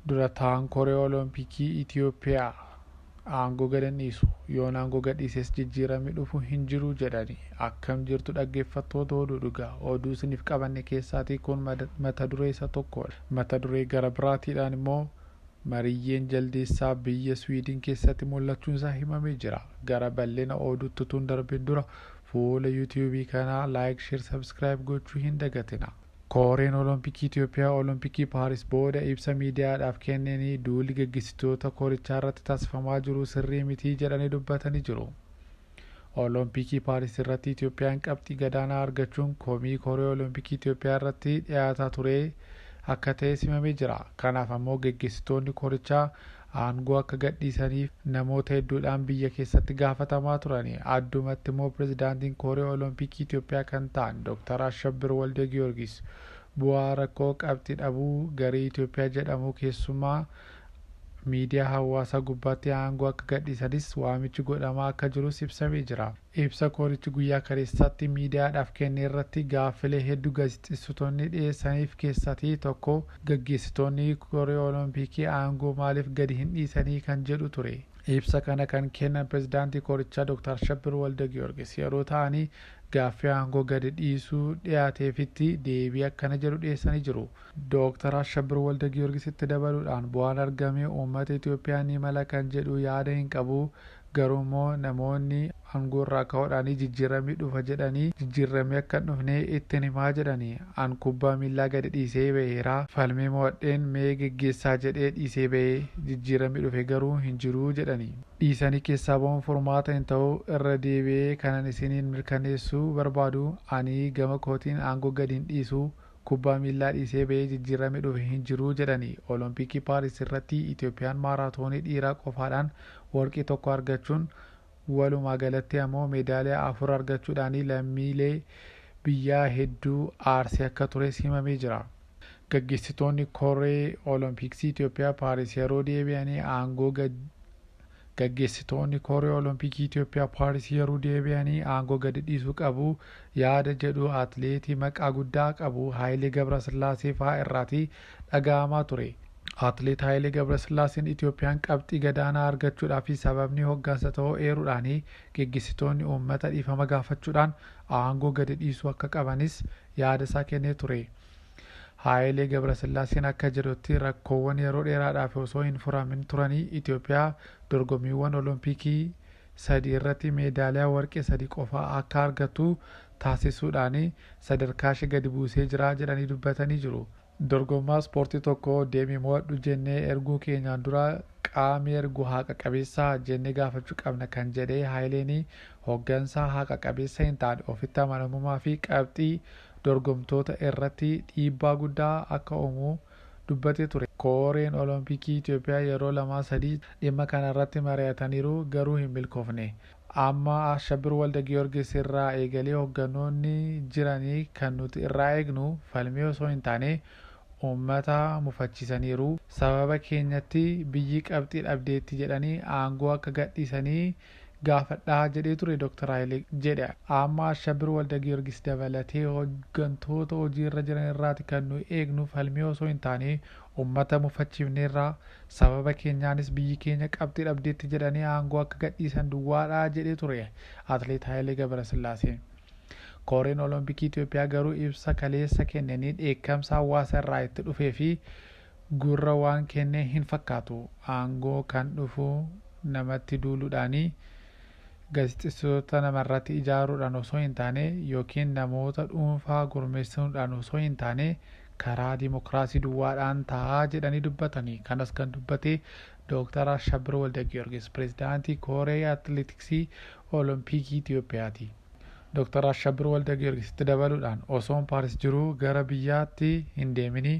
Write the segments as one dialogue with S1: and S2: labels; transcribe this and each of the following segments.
S1: dura ta'an koree olompikii Itiyoophiyaa aangoo gadhiisu yoon aangoo gadhiises jijjiiramni dhufu hin jiru jedhani. Akkam jirtu dhaggeeffattoota oduu dhugaa oduu isiniif qabanne keessaatii kun mata duree isa tokkodha. Mata duree gara biraatiidhaan immoo Mariyyeen jaldeessaa biyya Swiidin keessatti mul'achuun isaa himamee jira. Gara bal'ina oduutti utuu hin darbin dura fuula yuutuubii kanaa laayik, sheer, sabskiraayib gochuu hin dagatina. Koreen olompikii Itiyoophiyaa olompikii Paaris booda ibsa miidiyaadhaaf kennanii duulli gaggeessitoota korichaa irratti taasifamaa jiru sirrii mitii jedhanii dubbatanii jiru. Olompikii Paaris irratti Itiyoophiyaan qabxii gadaanaa argachuun komii koree olompikii Itiyoophiyaa irratti dhiyaataa ture akka ta'e himamee jira. Kanaaf ammoo gaggeessitoonni korichaa aangoo akka gadhiisaniif namoota hedduudhaan biyya keessatti gaafatamaa turani. Addumatti immoo pirezidaantiin koree olompikii Itiyoophiyaa kan ta'an Dr. Ashabbir Walde Giyoorgis bu'aa rakkoo qabxii dhabuu garee Itiyoophiyaa jedhamu keessumaa miidiyaa hawaasaa gubbaatti aangoo akka gadhiisanis waamichi godhamaa akka jirus ibsamee jira. Ibsa korichi guyyaa kaleessaatti miidiyaadhaaf kenne irratti gaaffilee hedduu gaazexeessitoonni dhiyeessaniif keessaatii tokko gaggeessitoonni koree olompikii aangoo maaliif gadi hin dhiisanii kan jedhu ture. Ibsa kana kan kennan pirezidaantii korichaa Dr. Ashabbir Walde Giyoorgis yeroo ta'anii gaaffii aangoo gadi dhiisuu dhiyaateefitti deebii akkana jedhu dhiyeessanii jiru. Dr. Ashabbir Walde Giyoorgis itti dabaluudhaan bu'aan argame uummata Itiyoophiyaa ni mala kan jedhu yaada hin qabu. Garuu immoo namoonni aangoo irraa ka'uudhaan jijjiiramni dhufa jedhanii jijjiiramni akka hin dhufne ittiin himaa jedhanii. An kubbaa miillaa gadi dhiisee baheera falmii mo'adheen mee geggeessaa jedhee dhiisee bahee jijjiiramni dhufe garuu hin jiru jedhanii. Dhiisanii keessaa ba'uun furmaata hin ta'u irra deebi'ee kanan isiniin mirkaneessuu barbaadu ani gama kootiin aangoo gadi hin dhiisu kubbaa miillaa dhiisee bahee jijjiiramni dhufe hin jiru jedhanii. Olompikii Paaris irratti Itiyoophiyaan maaraatoonii dhiiraa qofaadhaan warqii tokko argachuun walumaa galatti ammoo meedaaliyaa 4 argachuudhaan lammiilee biyyaa hedduu aarsee akka ture himamee jira. Gaggeessitoonni koree olompikii Itiyoophiyaa Paaris yeroo deebi'anii aangoo gaggeessitoonni koree olompikii Itiyoophiyaa Paaris yeroo deebi'anii aangoo gadi dhiisuu qabu yaada jedhu atileetii maqaa guddaa qabu Haayilee Gabrasillaasee fa'aa irraatii dhaga'amaa ture. Atileet Haayilee Gabrasillaaseen Itiyoophiyaan qabxii gadaanaa argachuudhaaf sababni hoggansa ta'uu eeruudhaan gaggeessitoonni uummata dhiifama gaafachuudhaan aangoo gadi dhiisuu akka qabanis yaada isaa kennee ture. Haayilee Gabrasillaaseen akka jedhutti rakkoowwan yeroo dheeraadhaaf osoo hin furamin turanii Itiyoophiyaa dorgommiiwwan olompikii 3 irratti meedaaliyaa warqee 3 qofa akka argattu taasisuudhaan sadarkaa ishee gadi buusee jira jedhanii dubbatanii jiru. Dorgommaa ispoortii tokko deemee mo'adhu jennee erguu keenyaan dura qaamni ergu haqa qabeessa jennee gaafachuu qabna kan jedhee Haayileen hoggansa haqa qabeessa hin taane ofitti amanamummaa fi qabxii dorgomtoota irratti dhiibbaa guddaa akka uumu dubbatee ture. Koreen olompikii Itiyoophiyaa yeroo 2-3 dhimma kana irratti mari'ataniiru garuu hin milkoofne. Amma Ashabbir Walde Giyoorgis irraa eegalee hogganoonni jiranii kan nuti irraa eegnu falmii osoo hin taane uummata mufachiisaniiru. Sababa keenyatti biyyi qabxii dhabdeetti jedhanii aangoo akka gadhiisanii gaafadhaa jedhee ture Dr. Haayilee jedhe. Amma Ashabbir Walde Giyoorgis dabalatee hoggantoota hojii irra jiran irraati kan nu eegnu falmii osoo hin taane uummata mufachiifneerraa sababa keenyaanis biyyi keenya qabxii dhabdeetti jedhanii aangoo akka gadhiisan duwwaadhaa jedhee ture atileet Haayilee Gabrasillaasee. Koreen olompikii Itiyoophiyaa garuu ibsa kaleessa kennanii dheekkamsa hawaasa irraa itti dhufee fi gurra waan kennee hin fakkaatu. Aangoo kan dhufu namatti duuluudhaanii gaazexeessitoota namarratti ijaaruudhaan osoo hin taane yookiin namoota dhuunfaa gurmeessuudhaan osoo hin taane karaa dimokiraasii duwwaadhaan taa'aa jedhanii dubbatanii. Kanas kan dubbate Dr. Ashabbir Walde Giyoorgis pirezidaantii koree atileetiksii olompikii Itiyoophiyaati. Dr. Ashabbir Walde Giyoorgis itti dabaluudhaan osoon Paaris jiruu gara biyyaatti hin deeminii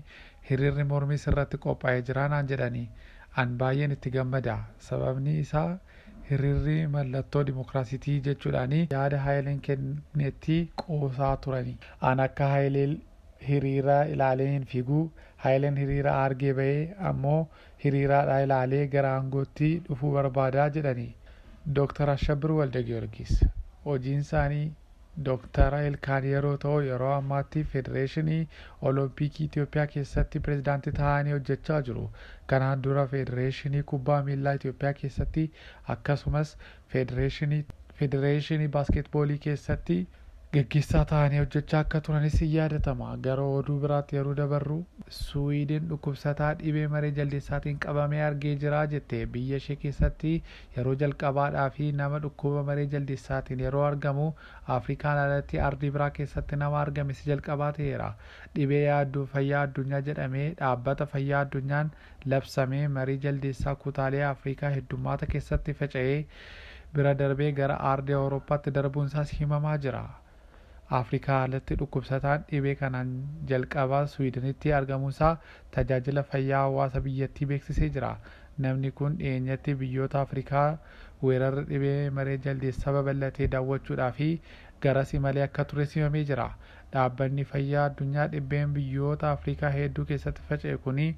S1: hiriirri mormii irratti qophaa'ee jira naan jedhanii. An baay'een itti gammada. Sababni isaa hiriirri mallattoo dimokiraasiitii jechuudhaan yaada Haayileen kennetti qoosaa turani. An akka Haayileen hiriira ilaalee hin fiigu. Haayileen hiriira argee bahee ammoo hiriiraadhaa ilaalee gara aangootti dhufuu barbaadaa jedhani. Dr. Ashabbir Walde Giyoorgis hojiin isaanii Dooktara Ilkaan yeroo ta'u yeroo ammaatti Federeeshinii Olompikii Itoophiyaa keessatti pirezidaantii ta'anii hojjechaa jiru. Kanaan dura Federeeshinii Kubbaa Miilaa Itoophiyaa keessatti akkasumas Federeeshinii Baaskeetboolii keessatti gaggeessaa ta'anii hojjechaa akka turanis yaadatama. Gara oduu biraatti yeroo dabarru Suwiidin dhukkubsataa dhibee maree jaldeessaatiin qabamee argee jira jette. Biyya ishee keessatti yeroo jalqabaadhaaf nama dhukkuba maree jaldeessaatiin yeroo argamu Afrikaan alatti ardii biraa keessatti nama argame si jalqabaa ta'eera. Dhibee yaaddoo fayyaa addunyaa jedhamee dhaabbata fayyaa addunyaan labsamee maree jaldeessaa kutaalee Afrikaa heddummaata keessatti faca'ee bira darbee gara ardii Awurooppaatti darbuun isaas himamaa jira. Afrikaa alatti dhukkubsataan dhibee kanaan jalqabaa Suwiidinitti argamuusaa tajaajila fayyaa hawaasa biyyattii beeksisee jira. Namni kun dhiyeenyatti biyyoota Afrikaa weerarri dhibee maree jaldeessaa babal'atee daawwachuudhaaf garasi malee akka ture himamee jira. Dhaabbanni fayyaa addunyaa dhibeen biyyoota Afrikaa hedduu keessatti faca'e kuni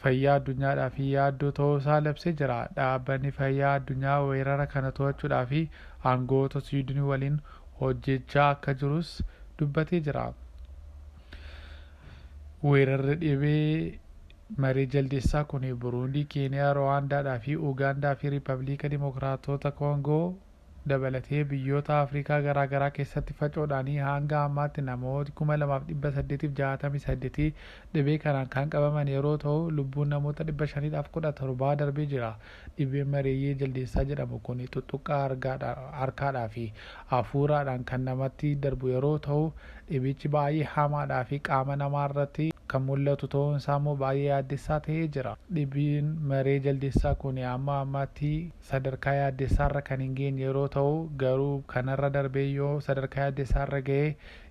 S1: fayyaa addunyaadhaaf yaaddoo ta'uusaa labsee jira. Dhaabbanni fayyaa addunyaa weerara kana to'achuudhaaf aangawoota Suwiidinii waliin hojjechaa akka jirus dubbatee jira. Weerarri dhibee maree jaldeessaa kun Buruundii, Keeniyaa, Ruwaandaa fi Ugaandaa fi Riippaabilika Dimokiraatota Koongoo dabalatee biyyoota Afrikaa garaagaraa keessatti faca'uudhaan hanga ammaatti namoota 2868 dhibee kanaan kan qabaman yeroo ta'u lubbuun namoota 517 darbee jira. Dhibeen maree jaldeessaa jedhamu kun tuttuqqaa harkaadhaa fi hafuuraadhaan kan namatti darbu yeroo ta'u dhibichi baay'ee hamaadhaa fi qaama namaa irratti kan mul'atu ta'uun isaa immoo baay'ee yaaddessaa ta'ee jira. Dhibeen maree jaldeessaa kun amma ammaatti sadarkaa yaaddessaarra kan hin geenye yeroo ta'u garuu kanarra darbee yoo sadarkaa yaaddessaarra ga'ee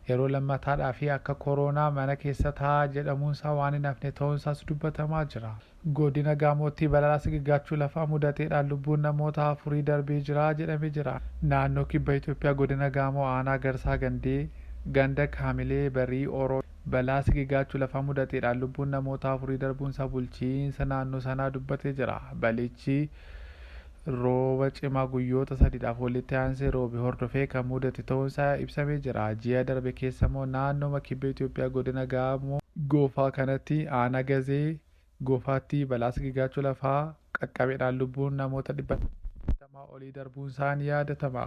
S1: yeroo lammataadhaa fi akka kooroonaa mana keessa taa'aa jedhamuunsaa waan hin hafne ta'uunsaas dubbatamaa jira. Godina Gaamootti balaa sigigaachuu lafaa mudateedhaan lubbuun namoota 4 darbee jira jedhamee jira. Naannoo kibba Itoophiyaa godina Gaamoo aanaa Garsaa ganda Kaamilee Barii Oroo balaa sigigaachuu lafaa mudateedhaan lubbuun namoota 4 darbuunsaa bulchiinsa naannoo sanaa dubbatee jira. Balichi rooba cimaa guyyoota 3dhaaf walitti aansee roobe hordofee kan mudate ta'uunsaa ibsamee jira. Ji'a darbe keessa immoo naannoo kibba Itoophiyaa godina Gaamoo Goofaa kanatti aanaa Gazee Goofaatti balaa sigigaachuu lafaa qaqqabeedhaan lubbuun namoota 120 olii darbuunsaa ni yaadatama.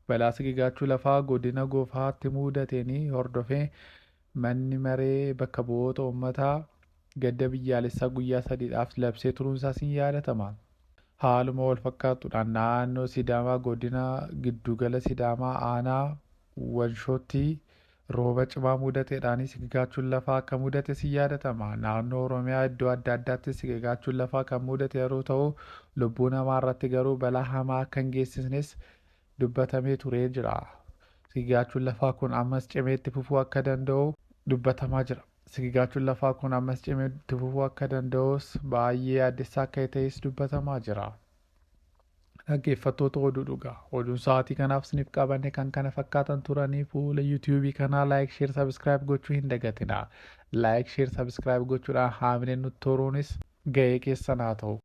S1: Balaa sigigaachuu lafaa godina Goofaatti mudateen hordofee manni maree bakka bu'oota uummataa gadda biyyaalessaa guyyaa 3dhaaf labsee turuunsaas ni yaadatama. Haaluma wal fakkaatuudhaan naannoo Sidaamaa godina giddugala Sidaamaa aanaa Wanshootti rooba cimaa mudateedhaan sigigaachuun lafaa akka mudate si yaadatama. Naannoo Oromiyaa iddoo adda addaatti sigigaachuun lafaa kan mudate yeroo ta'u lubbuu namaa irratti garuu balaa hamaa akka hin geessisnes dubbatamee turee jira. Sigigaachuun lafaa kun ammas cimeetti fufuu akka danda'u dubbatamaa jira. Sigigaachuun lafaa kun ammas cimeetti fufuu akka danda'us baay'ee yaaddessaa akka ta'es dubbatamaa jira. Dhaggeeffattoota oduu dhugaa. Oduun sa'aatii kanaaf isiniif qabanne kan kana fakkaatan turanii fuula yuutuubii kanaa laayik, sheer, sabiskiraayib gochuu hin dagatinaa. Laayik, sheer, sabiskiraayib gochuudhaan haamileen nutti toruunis ga'ee keessan haa ta'u.